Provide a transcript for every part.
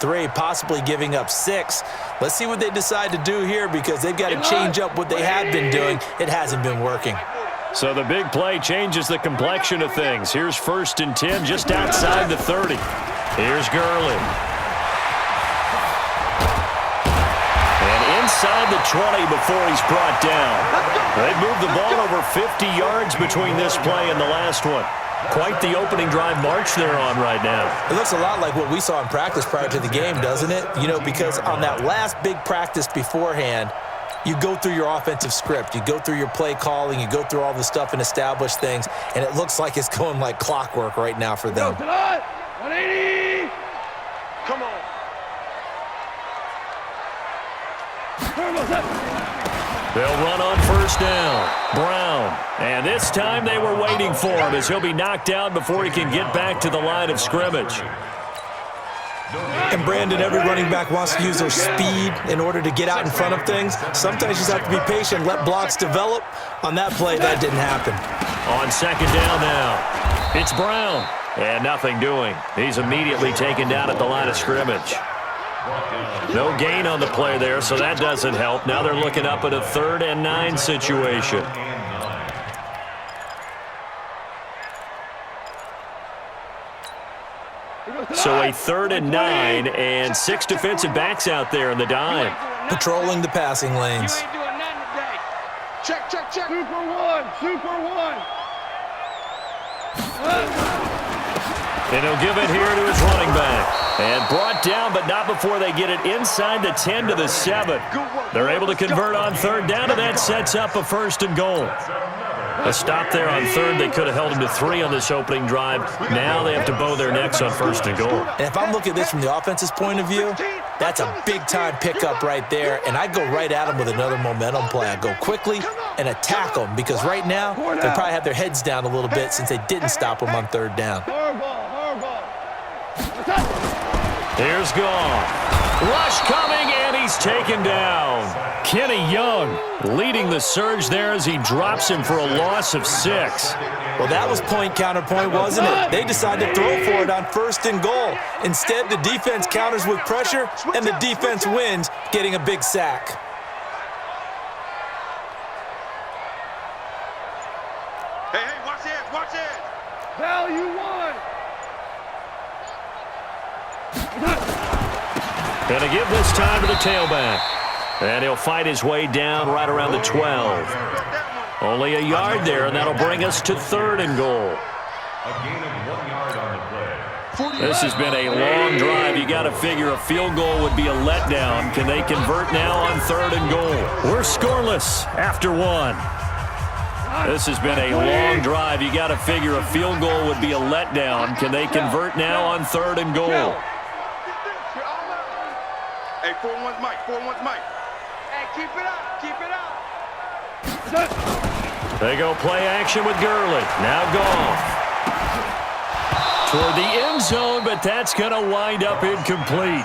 3, possibly giving up 6. Let's see what they decide to do here because they've got to change up what they have been doing. It hasn't been working. So the big play changes the complexion of things. Here's 1st and 10 just outside the 30. Here's Gurley. And inside the 20 before he's brought down. They moved the ball over 50 yards between this play and the last one. Quite the opening drive march they're on right now. It looks a lot like what we saw in practice prior to the game, doesn't it? You know, because on that last big practice beforehand, you go through your offensive script. You go through your play calling. You go through all the stuff and establish things, and it looks like it's going like clockwork right now for them. 180! Come on. They'll run on 1st down. Brown. And this time they were waiting for him as he'll be knocked down before he can get back to the line of scrimmage. And, Brandon, every running back wants to use their speed in order to get out in front of things. Sometimes you just have to be patient, let blocks develop. On that play, that didn't happen. On 2nd down now, it's Brown. And nothing doing. He's immediately taken down at the line of scrimmage. No gain on the play there, so that doesn't help. Now they're looking up at a 3rd and 9 situation. So a 3rd and 9 and 6 defensive backs out there in the dime. Patrolling the passing lanes. Check. Super 1. And he'll give it here to his running back. And brought down, but not before they get it inside the 10 to the 7. They're able to convert on 3rd down, and that sets up a 1st and goal. A stop there on 3rd. They could have held him to 3 on this opening drive. Now they have to bow their necks on 1st and goal. And if I'm looking at this from the offense's point of view, that's a big-time pickup right there, and I go right at them with another momentum play. I go quickly and attack them because right now they probably have their heads down a little bit since they didn't stop them on 3rd down. Here's Goff. Rush coming, and he's taken down. Kenny Young leading the surge there as he drops him for a loss of 6. Well, that was point-counterpoint, wasn't it? They decided to throw for it on 1st and goal. Instead, the defense counters with pressure, and the defense wins, getting a big sack. Hey, watch it. Value 1. Going to give this time to the tailback. And he'll fight his way down right around the 12. Only a yard there, and that'll bring us to 3rd and goal. This has been a long drive. You got to figure a field goal would be a letdown. Can they convert now on 3rd and goal? We're scoreless after 1. This has been a long drive. You got to figure a field goal would be a letdown. Can they convert now on 3rd and goal? Hey, 4-1's Mike. Hey, keep it up. They go play action with Gurley. Now Goff. Toward the end zone, but that's going to wind up incomplete.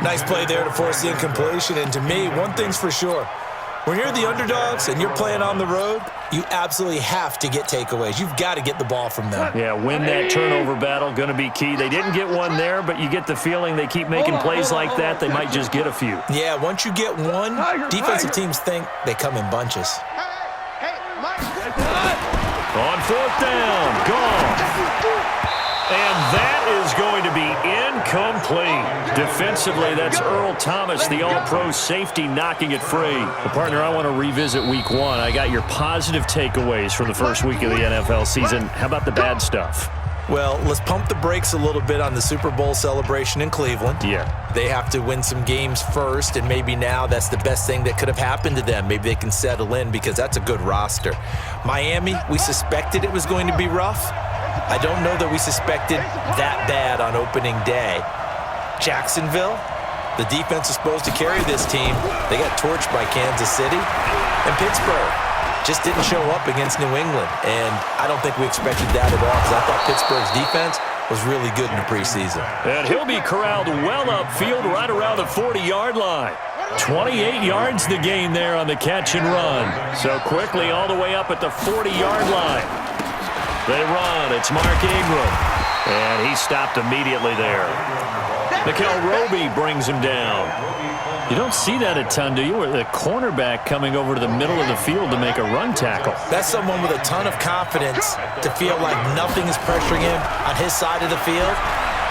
Nice play there to force the incompletion, and to me, one thing's for sure. When you're the underdogs and you're playing on the road, you absolutely have to get takeaways. You've got to get the ball from them. Yeah, win that turnover battle, going to be key. They didn't get one there, but you get the feeling they keep making plays like that, they might just get a few. Yeah, once you get one, defensive teams think they come in bunches. Hey, Mike. On 4th down, Goff. And that is going to be incomplete. Defensively, that's Earl Thomas, the all-pro safety, knocking it free. Well, partner, I want to revisit week 1. I got your positive takeaways from the first week of the NFL season. How about the bad stuff? Well, let's pump the brakes a little bit on the Super Bowl celebration in Cleveland. Yeah. They have to win some games first, and maybe now that's the best thing that could have happened to them. Maybe they can settle in because that's a good roster. Miami, we suspected it was going to be rough. I don't know that we suspected that bad on opening day. Jacksonville, the defense is supposed to carry this team. They got torched by Kansas City. And Pittsburgh just didn't show up against New England. And I don't think we expected that at all because I thought Pittsburgh's defense was really good in the preseason. And he'll be corralled well upfield right around the 40-yard line. 28 yards the gain there on the catch and run. So quickly all the way up at the 40-yard line. They run. It's Mark Ingram. And he stopped immediately there. Nickel Roby brings him down. You don't see that a ton, do you? Where the cornerback coming over to the middle of the field to make a run tackle. That's someone with a ton of confidence to feel like nothing is pressuring him on his side of the field.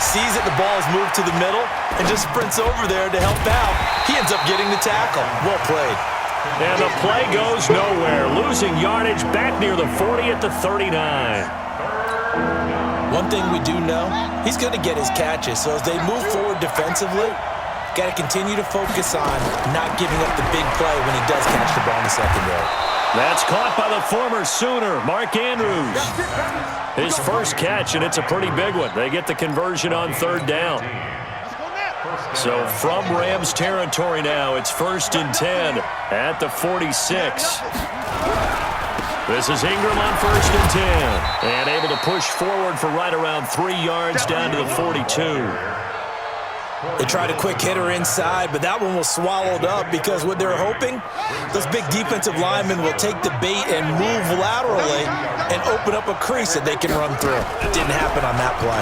Sees that the ball is moved to the middle and just sprints over there to help out. He ends up getting the tackle. Well played. And the play goes nowhere. Losing yardage back near the 40 at the 39. One thing we do know, he's going to get his catches. So as they move forward defensively, got to continue to focus on not giving up the big play when he does catch the ball in the secondary. That's caught by the former Sooner, Mark Andrews. His first catch, and it's a pretty big one. They get the conversion on third down. So from Rams territory now, it's 1st and 10 at the 46. This is Ingram on 1st and 10. And able to push forward for right around 3 yards down to the 42. They tried a quick hitter inside, but that one was swallowed up because what they're hoping, those big defensive linemen will take the bait and move laterally and open up a crease that they can run through. It didn't happen on that play.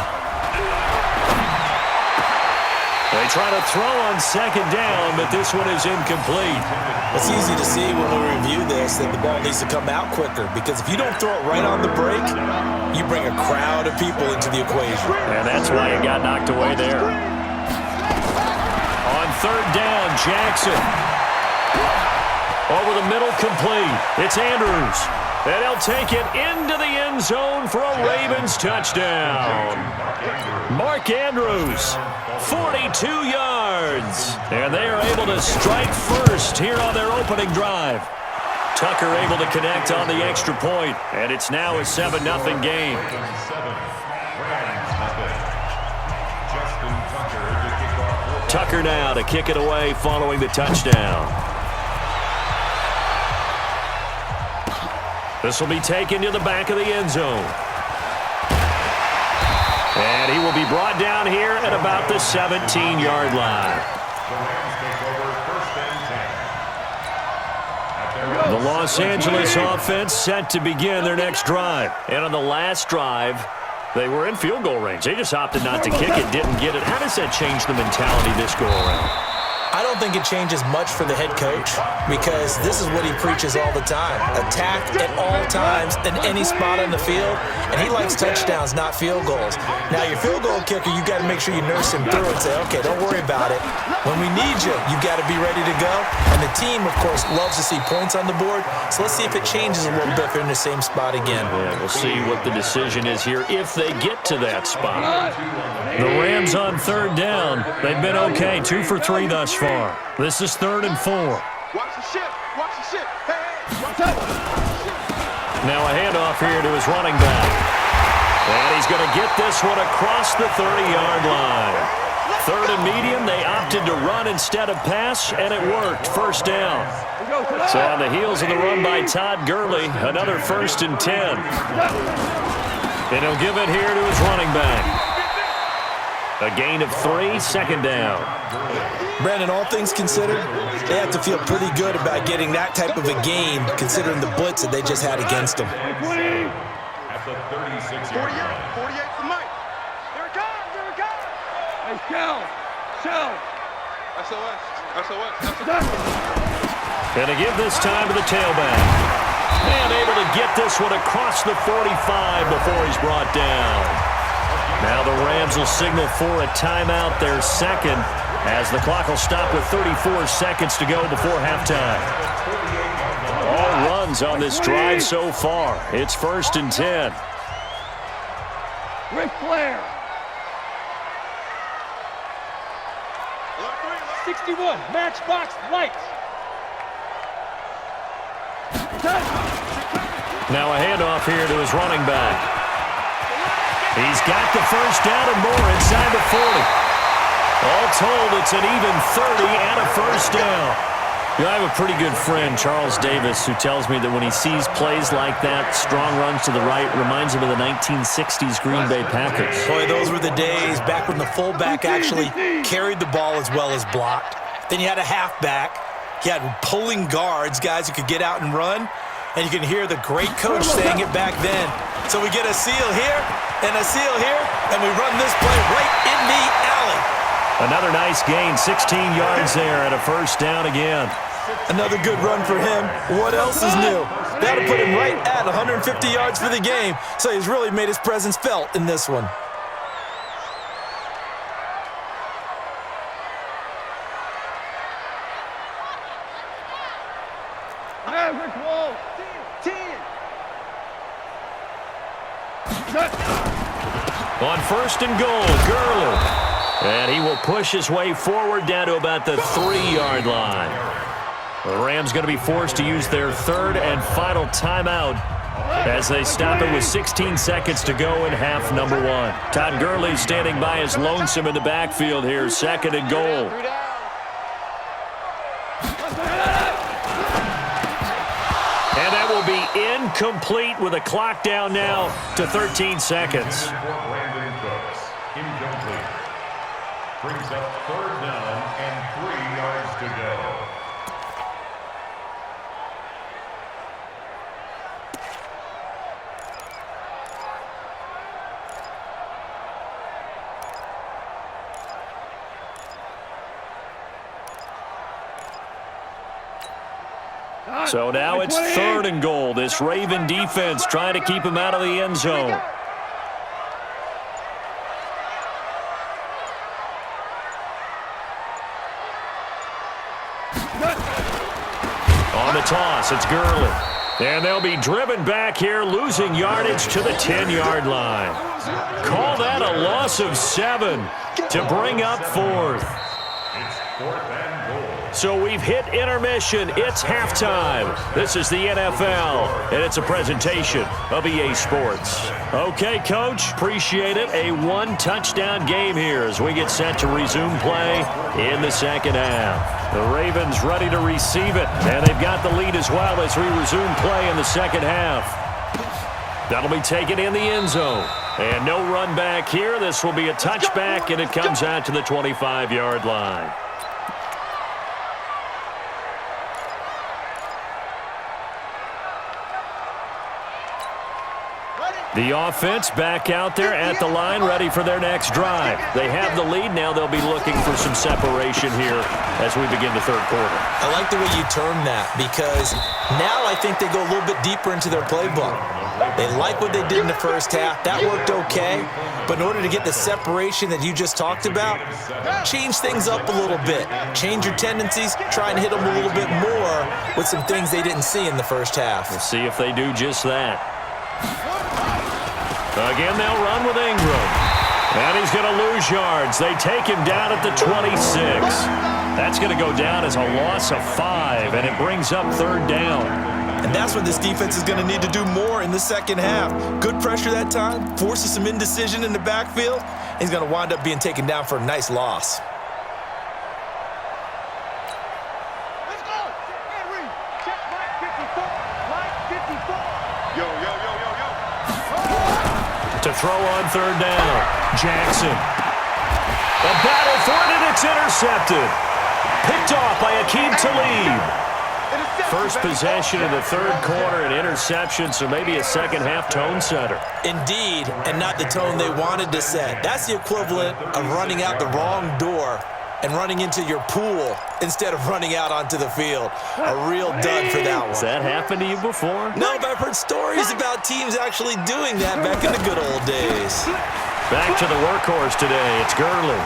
They try to throw on 2nd down, but this one is incomplete. It's easy to see when we review this that the ball needs to come out quicker because if you don't throw it right on the break, you bring a crowd of people into the equation. And that's why it got knocked away there. On 3rd down, Jackson. Over the middle, complete. It's Andrews. And he'll take it into the end zone for a Ravens touchdown. Mark Andrews, 42 yards. And they are able to strike first here on their opening drive. Tucker able to connect on the extra point, and it's now a 7-0 game. Tucker now to kick it away following the touchdown. This will be taken to the back of the end zone. And he will be brought down here at about the 17-yard line. The Los Angeles offense set to begin their next drive. And on the last drive, they were in field goal range. They just opted not to kick it, didn't get it. How does that change the mentality this go-around? I don't think it changes much for the head coach because this is what he preaches all the time. Attack at all times in any spot on the field, and he likes touchdowns, not field goals. Now, your field goal kicker, you got to make sure you nurse him through and say, okay, don't worry about it. When we need you, you got to be ready to go. And the team, of course, loves to see points on the board, so let's see if it changes a little bit if they're in the same spot again. Yeah, we'll see what the decision is here if they get to that spot. The Rams on 3rd down. They've been okay, 2 for 3 thus far. This is 3rd and 4. Watch the ship. Watch the ship. Hey, watch out. Now a handoff here to his running back. And he's going to get this one across the 30-yard line. 3rd and medium, they opted to run instead of pass, and it worked. 1st down. So on the heels of the run by Todd Gurley, another 1st and 10. And he'll give it here to his running back. A gain of 3, 2nd down. Brandon, all things considered, they have to feel pretty good about getting that type of a gain considering the blitz that they just had against them. At the 36-yard line. 48 for Mike. There it comes. There it comes. Hey, Shell. SOS. And to give this time to the tailback. And able to get this one across the 45 before he's brought down. Now the Rams will signal for a timeout, their 2nd, as the clock will stop with 34 seconds to go before halftime. All runs on this drive so far. It's 1st and 10. Ric Flair. 61, Matchbox Lights. Now a handoff here to his running back. He's got the 1st down and more inside the 40. All told, it's an even 30 and a 1st down. You know, I have a pretty good friend, Charles Davis, who tells me that when he sees plays like that, strong runs to the right, reminds him of the 1960s Green Bay Packers. Boy, those were the days back when the fullback actually carried the ball as well as blocked. Then you had a halfback. You had pulling guards, guys who could get out and run. And you can hear the great coach saying it back then. So we get a seal here and a seal here, and we run this play right in the alley. Another nice gain, 16 yards there and a first down again. Another good run for him. What else is new? That'll put him right at 150 yards for the game, so he's really made his presence felt in this one. Average wall. 10. On first and goal, Gurley. And he will push his way forward down to about the 3-yard line. The Rams going to be forced to use their third and final timeout as they stop it with 16 seconds to go in half number 1. Todd Gurley standing by his lonesome in the backfield here, second and goal. And that will be incomplete with a clock down now to 13 seconds. Incomplete. Brings up third down and 3 yards to go. So now it's third and goal. This Raven defense trying to keep him out of the end zone. On the toss, it's Gurley. And they'll be driven back here, losing yardage to the 10-yard line. Call that a loss of 7 to bring up fourth. It's fourth and goal. So we've hit intermission. It's halftime. This is the NFL, and it's a presentation of EA Sports. Okay, Coach, appreciate it. A one-touchdown game here as we get set to resume play in the second half. The Ravens ready to receive it, and they've got the lead as well as we resume play in the second half. That'll be taken in the end zone. And no run back here. This will be a touchback, and it comes out to the 25-yard line. The offense back out there at the line, ready for their next drive. They have the lead. Now they'll be looking for some separation here as we begin the third quarter. I like the way you term that because now I think they go a little bit deeper into their playbook. They like what they did in the first half. That worked okay. But in order to get the separation that you just talked about, change things up a little bit. Change your tendencies. Try and hit them a little bit more with some things they didn't see in the first half. We'll see if they do just that. Again, they'll run with Ingram. And he's going to lose yards. They take him down at the 26. That's going to go down as a loss of 5, and it brings up third down. And that's what this defense is going to need to do more in the second half. Good pressure that time, forces some indecision in the backfield. He's going to wind up being taken down for a nice loss. Let's go. Henry. Check Mike 54. Mike 54. Yo. To throw on third down, Jackson. A battle for it, and it's intercepted. Picked off by Akeem Talib. First possession in the third quarter, an interception, so maybe a second-half tone setter. Indeed, and not the tone they wanted to set. That's the equivalent of running out the wrong door and running into your pool instead of running out onto the field. A real dud for that one. Has that happened to you before? No, but I've heard stories about teams actually doing that back in the good old days. Back to the workhorse today. It's Gurley.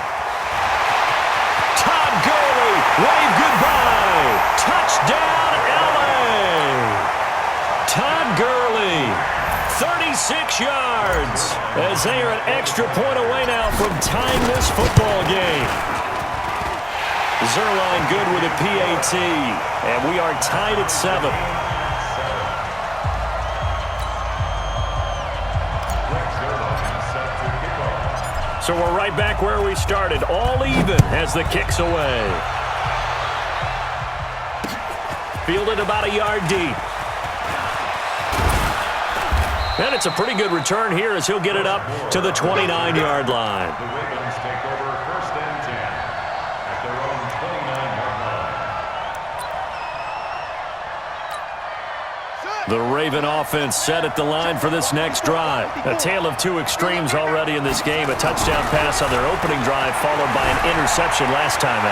Todd Gurley, wave goodbye. Touchdown, L.A. Todd Gurley, 36 yards as they are an extra point away now from tying this football game. Zerline good with a PAT, and we are tied at 7. So we're right back where we started, all even as the kick's away. Fielded about a yard deep. And it's a pretty good return here as he'll get it up to the 29-yard line. The Ravens take over first and 10 at their own 29-yard line. The Raven offense set at the line for this next drive. A tale of two extremes already in this game. A touchdown pass on their opening drive followed by an interception last time out.